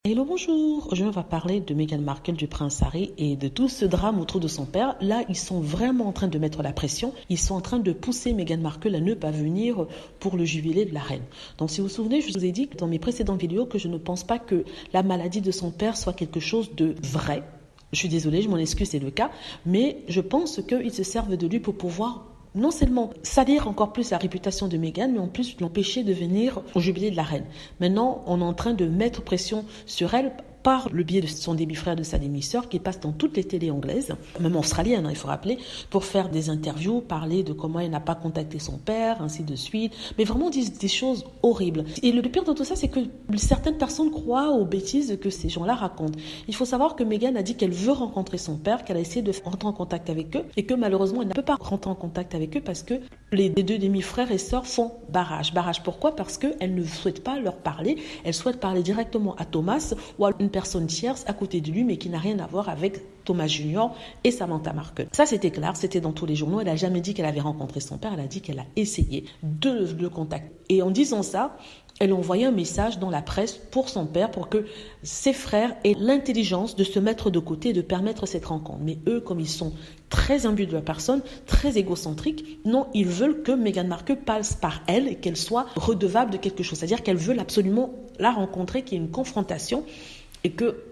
Hello, bonjour. Aujourd'hui, on va parler de Meghan Markle, du prince Harry et de tout ce drame autour de son père. Là, ils sont vraiment en train de mettre la pression. Ils sont en train de pousser Meghan Markle à ne pas venir pour le jubilé de la reine. Donc, si vous vous souvenez, je vous ai dit dans mes précédentes vidéos que je ne pense pas que la maladie de son père soit quelque chose de vrai. Je suis désolée, je m'en excuse, c'est le cas. Mais je pense qu'ils se servent de lui pour pouvoir non seulement salir encore plus la réputation de Meghan, mais en plus l'empêcher de venir au jubilé de la reine. Maintenant, on est en train de mettre pression sur elle par le biais de son demi-frère, de sa demi-sœur, qui passe dans toutes les télés anglaises, même australiennes, il faut rappeler, pour faire des interviews, parler de comment elle n'a pas contacté son père, ainsi de suite, mais vraiment disent des choses horribles. Et le pire de tout ça, c'est que certaines personnes croient aux bêtises que ces gens-là racontent. Il faut savoir que Meghan a dit qu'elle veut rencontrer son père, qu'elle a essayé de rentrer en contact avec eux, et que malheureusement, elle ne peut pas rentrer en contact avec eux parce que les deux demi-frères et sœurs font barrage. Barrage pourquoi? Parce qu'elle ne souhaite pas leur parler, elle souhaite parler directement à Thomas ou à une personne tierce à côté de lui, mais qui n'a rien à voir avec Thomas Junior et Samantha Markle. Ça, c'était clair, c'était dans tous les journaux. Elle n'a jamais dit qu'elle avait rencontré son père, elle a dit qu'elle a essayé de le contacter. Et en disant ça, elle a envoyé un message dans la presse pour son père, pour que ses frères aient l'intelligence de se mettre de côté et de permettre cette rencontre. Mais eux, comme ils sont très imbus de la personne, très égocentriques, non, ils veulent que Meghan Markle passe par elle et qu'elle soit redevable de quelque chose. C'est-à-dire qu'elle veut absolument la rencontrer, qu'il y ait une confrontation et que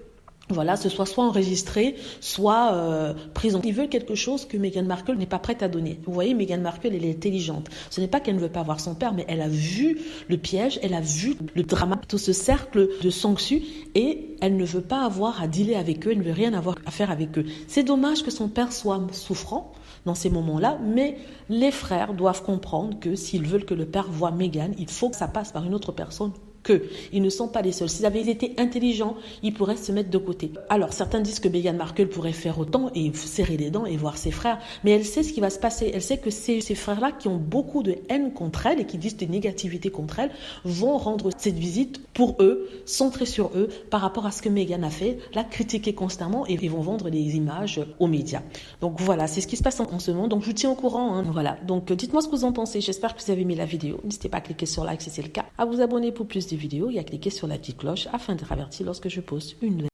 voilà, ce soit enregistré, soit prise en... Ils veulent quelque chose que Meghan Markle n'est pas prête à donner. Vous voyez, Meghan Markle, elle est intelligente. Ce n'est pas qu'elle ne veut pas voir son père, mais elle a vu le piège, elle a vu le drama, tout ce cercle de sanctions, et elle ne veut pas avoir à dealer avec eux, elle ne veut rien avoir à faire avec eux. C'est dommage que son père soit souffrant dans ces moments-là, mais les frères doivent comprendre que s'ils veulent que le père voie Meghan, il faut que ça passe par une autre personne, qu'ils ne sont pas les seuls. S'ils avaient été intelligents, ils pourraient se mettre de côté. Alors, certains disent que Meghan Markle pourrait faire autant et serrer les dents et voir ses frères, mais elle sait ce qui va se passer. Elle sait que ces frères-là qui ont beaucoup de haine contre elle et qui disent de négativité contre elle vont rendre cette visite pour eux, centrée sur eux, par rapport à ce que Meghan a fait, la critiquer constamment et ils vont vendre des images aux médias. Donc voilà, c'est ce qui se passe en ce moment. Donc je vous tiens au courant. Hein. Voilà. Donc dites-moi ce que vous en pensez. J'espère que vous avez aimé la vidéo. N'hésitez pas à cliquer sur like si c'est le cas, à vous abonner pour plus de vidéos et à cliquer sur la petite cloche afin d'être averti lorsque je poste une nouvelle